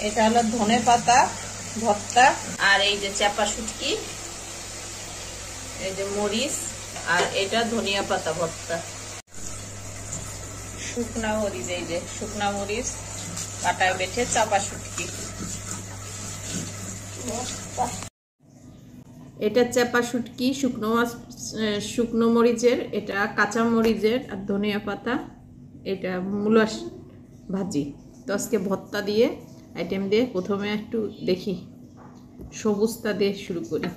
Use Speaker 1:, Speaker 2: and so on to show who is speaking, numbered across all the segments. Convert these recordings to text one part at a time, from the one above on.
Speaker 1: এটা হলো ধনে পাতা ভর্তা, আর এই যে চাপা শুটকি, এই যে মরিচ, আর এটা ধনিয়া পাতা ভর্তা। শুকনা মরিচ, এই যে শুকনা মরিচ কাটায় বেটে চাপা শুটকি। এটা চাপা শুটকি শুকনো মরিচের, এটা কাঁচা মরিচের, আর ধনিয়া পাতা, এটা মূলা ভাজি। তো আজকে ভর্তা দিয়ে আইটেম দিয়ে প্রথমে একটু দেখি, সবুজটা দিয়ে শুরু করি।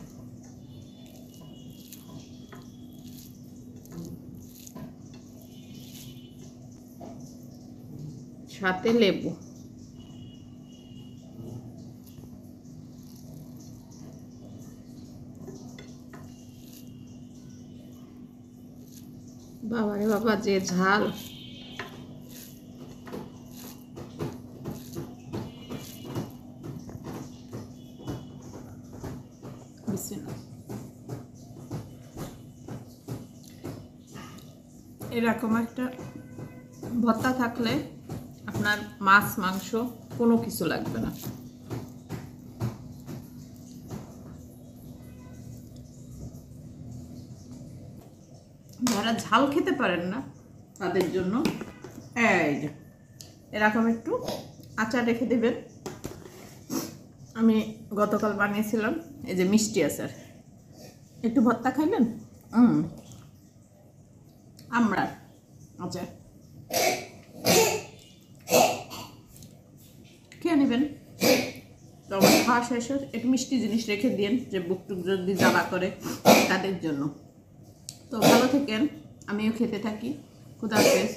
Speaker 1: সাথে লেবু। বাবারে বাবা, যে ঝাল! এরকম একটা ভর্তা থাকলে আপনার মাছ মাংস কোনো কিছু লাগবে না। যারা ঝাল খেতে পারেন না তাদের জন্য এই যে এরকম একটু আচার রেখে দেবেন। আমি গতকাল বানিয়েছিলাম এই যে মিষ্টি আচার, একটু ভর্তা খাইলেন। আমরা আচ্ছা খেয়ে নেবেন। তো আমার খাওয়া শেষ, একটু মিষ্টি জিনিস রেখে দিন, যে বুক টুক যদি জ্বালা করে তাদের জন্য। তো ভালো থাকেন, আমিও খেতে থাকি। খুদা হাফেজ।